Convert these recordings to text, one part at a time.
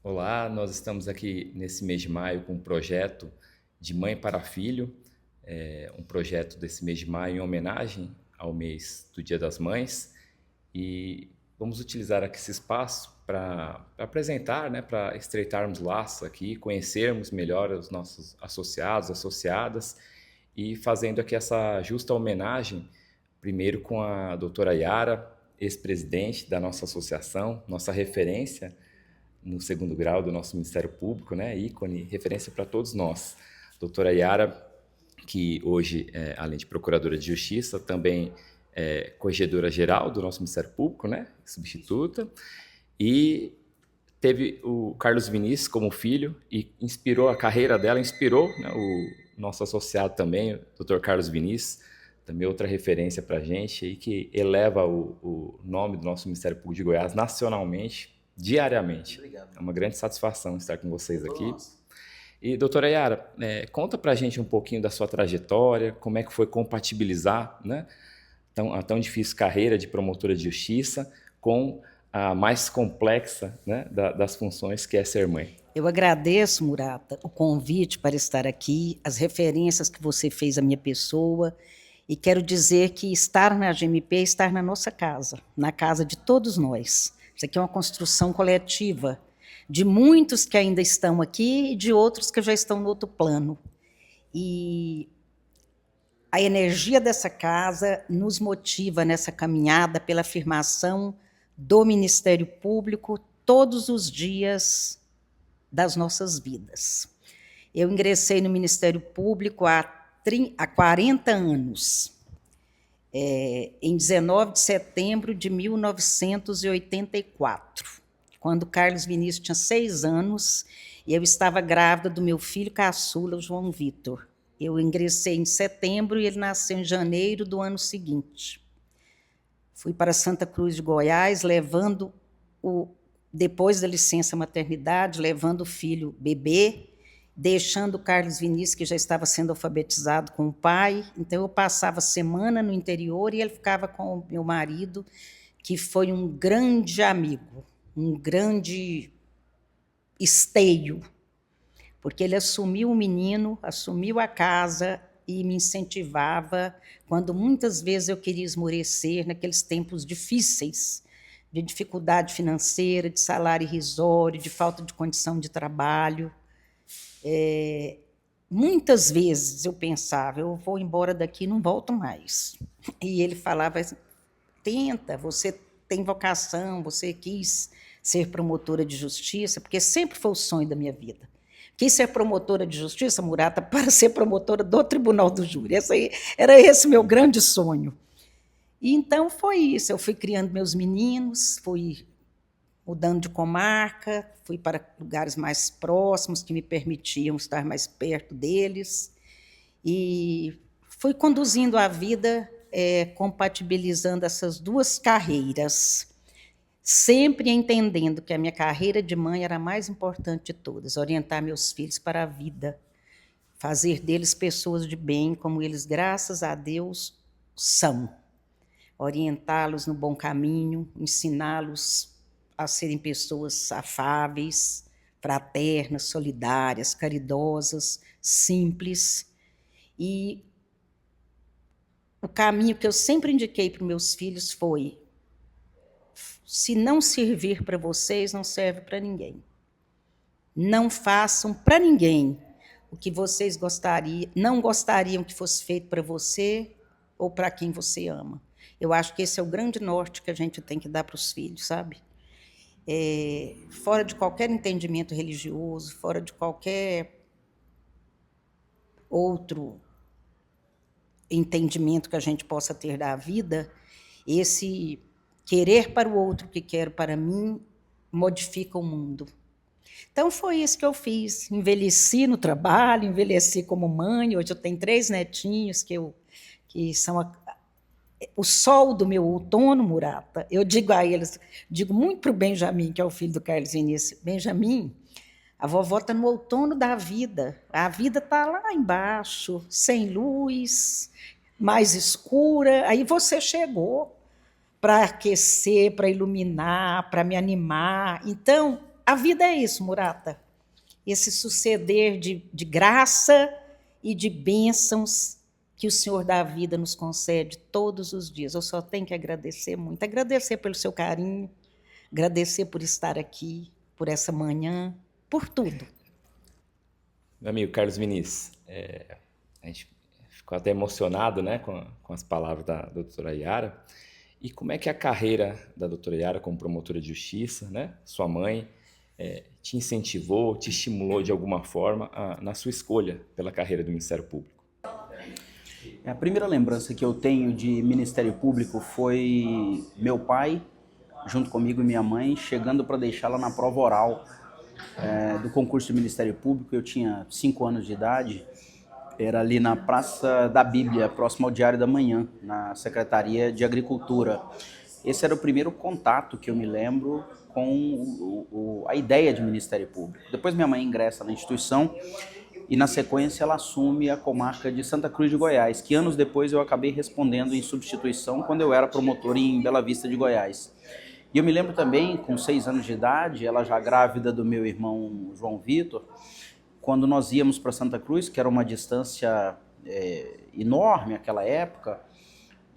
Olá, nós estamos aqui nesse mês de maio com um projeto de Mãe para Filho, um projeto desse mês de maio em homenagem ao mês do Dia das Mães e vamos utilizar aqui esse espaço para apresentar, né, para estreitarmos laços aqui, conhecermos melhor os nossos associados, associadas e fazendo aqui essa justa homenagem, primeiro com a doutora Yara, ex-presidente da nossa associação, nossa referência no segundo grau do nosso Ministério Público, né? Ícone, referência para todos nós. Doutora Yara, que hoje, além de Procuradora de Justiça, também é Corregedora-Geral do nosso Ministério Público, né? Substituta. E teve o Carlos Vinícius como filho e inspirou a carreira dela, inspirou, né, o nosso associado também, o Dr. Carlos Vinícius, também outra referência para a gente, e que eleva o nome do nosso Ministério Público de Goiás nacionalmente, diariamente. Obrigado. É uma grande satisfação estar com vocês aqui. Nossa. E, doutora Yara, conta para a gente um pouquinho da sua trajetória, como é que foi compatibilizar, né, a tão difícil carreira de promotora de justiça com a mais complexa, né, das funções que é ser mãe. Eu agradeço, Murata, o convite para estar aqui, as referências que você fez à minha pessoa, e quero dizer que estar na GMP é estar na nossa casa, na casa de todos nós. Isso aqui é uma construção coletiva, de muitos que ainda estão aqui e de outros que já estão no outro plano. E a energia dessa casa nos motiva nessa caminhada pela afirmação do Ministério Público todos os dias das nossas vidas. Eu ingressei no Ministério Público há 40 anos, em 19 de setembro de 1984, quando Carlos Vinícius tinha 6 anos e eu estava grávida do meu filho caçula, o João Vitor. Eu ingressei em setembro e ele nasceu em janeiro do ano seguinte. Fui para Santa Cruz de Goiás, depois da licença maternidade, levando o filho bebê, deixando o Carlos Vinícius, que já estava sendo alfabetizado com o pai. Então, eu passava a semana no interior e ele ficava com o meu marido, que foi um grande amigo, um grande esteio, porque ele assumiu o menino, assumiu a casa e me incentivava quando muitas vezes eu queria esmorecer naqueles tempos difíceis, de dificuldade financeira, de salário irrisório, de falta de condição de trabalho. Muitas vezes eu pensava, eu vou embora daqui e não volto mais. E ele falava, tenta, você tem vocação, você quis ser promotora de justiça, porque sempre foi o sonho da minha vida. Quis ser promotora de justiça, Murata, para ser promotora do Tribunal do Júri. Era esse meu grande sonho. E então foi isso, eu fui criando meus meninos, fui mudando de comarca, fui para lugares mais próximos que me permitiam estar mais perto deles e fui conduzindo a vida, compatibilizando essas duas carreiras, sempre entendendo que a minha carreira de mãe era a mais importante de todas, orientar meus filhos para a vida, fazer deles pessoas de bem, como eles, graças a Deus, são. Orientá-los no bom caminho, ensiná-los a serem pessoas afáveis, fraternas, solidárias, caridosas, simples. E o caminho que eu sempre indiquei para os meus filhos foi: se não servir para vocês, não serve para ninguém. Não façam para ninguém o que vocês não gostariam que fosse feito para você ou para quem você ama. Eu acho que esse é o grande norte que a gente tem que dar para os filhos, sabe? Fora de qualquer entendimento religioso, fora de qualquer outro entendimento que a gente possa ter da vida, esse querer para o outro o que quero para mim modifica o mundo. Então, foi isso que eu fiz. Envelheci no trabalho, envelheci como mãe. Hoje eu tenho 3 netinhos que são o sol do meu outono, Murata. Eu digo a eles, digo muito para o Benjamin, que é o filho do Carlos Vinícius: Benjamin, a vovó está no outono da vida. A vida está lá embaixo, sem luz, mais escura. Aí você chegou para aquecer, para iluminar, para me animar. Então, a vida é isso, Murata. Esse suceder de graça e de bênçãos que o Senhor da vida nos concede todos os dias. Eu só tenho que agradecer muito. Agradecer pelo seu carinho, agradecer por estar aqui, por essa manhã, por tudo. Meu amigo Carlos Vinícius, a gente ficou até emocionado, né, com as palavras da doutora Yara. E como é que a carreira da doutora Yara como promotora de justiça, né, sua mãe, te incentivou, te estimulou de alguma forma na sua escolha pela carreira do Ministério Público? A primeira lembrança que eu tenho de Ministério Público foi meu pai, junto comigo e minha mãe, chegando para deixá-la na prova oral do concurso de Ministério Público. Eu tinha 5 anos de idade, era ali na Praça da Bíblia, próximo ao Diário da Manhã, na Secretaria de Agricultura. Esse era o primeiro contato que eu me lembro com a ideia de Ministério Público. Depois minha mãe ingressa na instituição e na sequência ela assume a comarca de Santa Cruz de Goiás, que anos depois eu acabei respondendo em substituição quando eu era promotor em Bela Vista de Goiás. E eu me lembro também, com 6 anos de idade, ela já grávida do meu irmão João Vitor, quando nós íamos para Santa Cruz, que era uma distância enorme naquela época,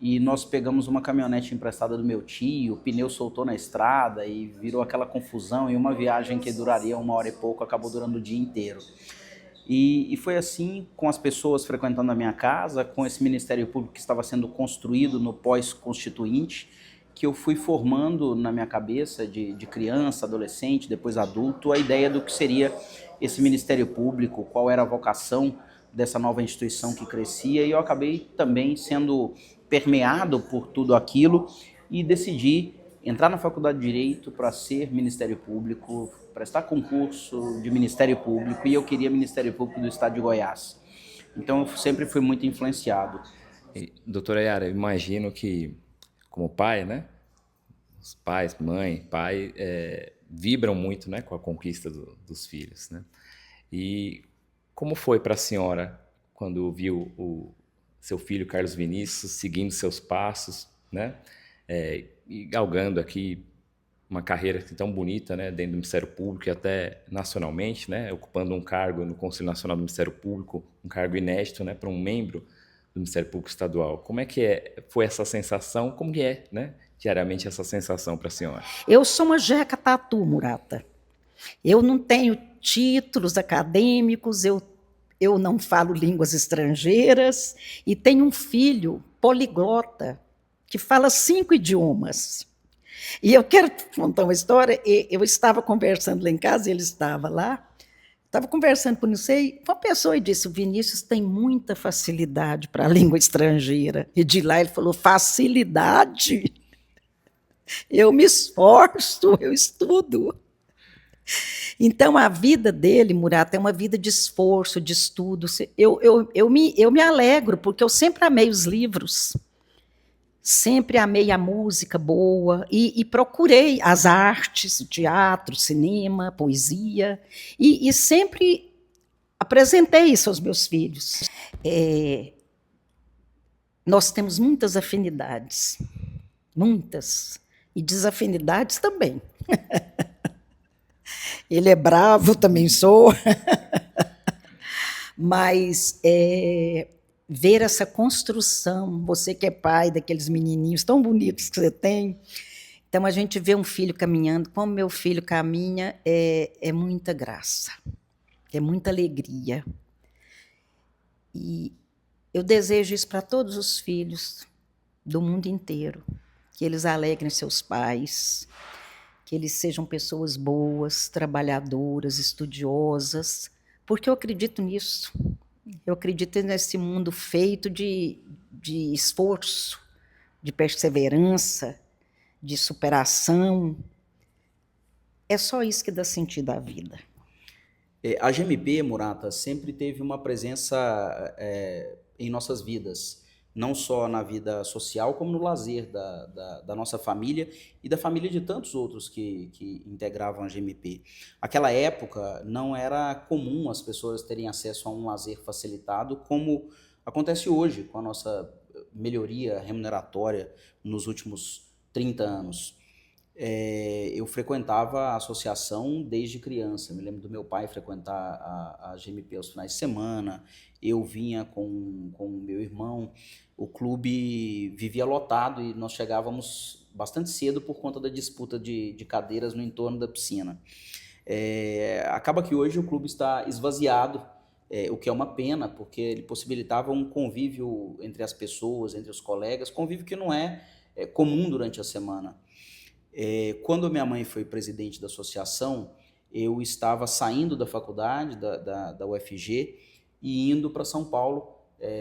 e nós pegamos uma caminhonete emprestada do meu tio, o pneu soltou na estrada e virou aquela confusão, e uma viagem que duraria 1 hora e pouco acabou durando o dia inteiro. E foi assim, com as pessoas frequentando a minha casa, com esse Ministério Público que estava sendo construído no pós-constituinte, que eu fui formando na minha cabeça, de criança, adolescente, depois adulto, a ideia do que seria esse Ministério Público, qual era a vocação dessa nova instituição que crescia, e eu acabei também sendo permeado por tudo aquilo e decidi entrar na Faculdade de Direito para ser Ministério Público, prestar concurso de Ministério Público, e eu queria Ministério Público do Estado de Goiás. Então eu sempre fui muito influenciado. Doutora Yara, eu imagino que, como pai, né, os pais, mãe, pai, vibram muito, né, com a conquista dos filhos, né? E como foi para a senhora quando viu o seu filho Carlos Vinícius seguindo seus passos, né, e galgando aqui uma carreira tão bonita, né, dentro do Ministério Público e até nacionalmente, né, ocupando um cargo no Conselho Nacional do Ministério Público, um cargo inédito, né, para um membro do Ministério Público Estadual. Como é que foi essa sensação? Como que é, né, diariamente essa sensação para a senhora? Eu sou uma jeca tatu, Murata. Eu não tenho títulos acadêmicos, eu não falo línguas estrangeiras e tenho um filho poliglota que fala 5 idiomas. E eu quero contar uma história. Eu estava conversando lá em casa, ele estava lá, estava conversando com não sei, uma pessoa e disse: o Vinícius tem muita facilidade para a língua estrangeira. E de lá ele falou: facilidade? Eu me esforço, eu estudo. Então, a vida dele, Murata, é uma vida de esforço, de estudo. Eu me alegro, porque eu sempre amei os livros, sempre amei a música boa e procurei as artes, teatro, cinema, poesia, e sempre apresentei isso aos meus filhos. Nós temos muitas afinidades, muitas, e desafinidades também. Ele é bravo, também sou. Mas ver essa construção, você que é pai daqueles menininhos tão bonitos que você tem, então a gente vê um filho caminhando, como meu filho caminha, é muita graça, é muita alegria. E eu desejo isso para todos os filhos do mundo inteiro, que eles alegrem seus pais, que eles sejam pessoas boas, trabalhadoras, estudiosas, porque eu acredito nisso. Eu acredito nesse mundo feito de esforço, de perseverança, de superação. É só isso que dá sentido à vida. A GMP, Murata, sempre teve uma presença em nossas vidas, não só na vida social, como no lazer da nossa família e da família de tantos outros que integravam a GMP. Aquela época não era comum as pessoas terem acesso a um lazer facilitado, como acontece hoje com a nossa melhoria remuneratória nos últimos 30 anos. eu frequentava a associação desde criança. Me lembro do meu pai frequentar a GMP aos finais de semana, eu vinha com o meu irmão. O clube vivia lotado e nós chegávamos bastante cedo por conta da disputa de cadeiras no entorno da piscina. Acaba que hoje o clube está esvaziado, o que é uma pena, porque ele possibilitava um convívio entre as pessoas, entre os colegas, convívio que não é comum durante a semana. Quando minha mãe foi presidente da associação, eu estava saindo da faculdade, da UFG, e indo para São Paulo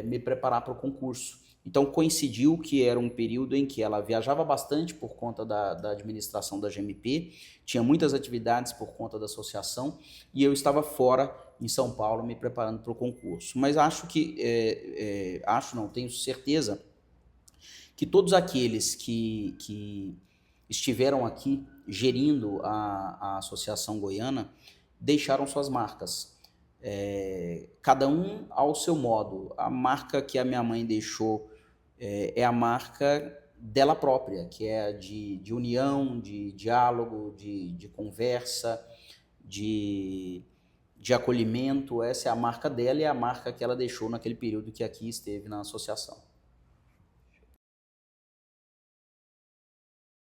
me preparar para o concurso. Então coincidiu que era um período em que ela viajava bastante por conta da administração da GMP, tinha muitas atividades por conta da associação, e eu estava fora em São Paulo me preparando para o concurso. Mas tenho certeza que todos aqueles que estiveram aqui gerindo a Associação Goiana deixaram suas marcas. Cada um ao seu modo. A marca que a minha mãe deixou é a marca dela própria, que é de união, de diálogo, de conversa, de acolhimento. Essa é a marca dela e é a marca que ela deixou naquele período que aqui esteve na associação.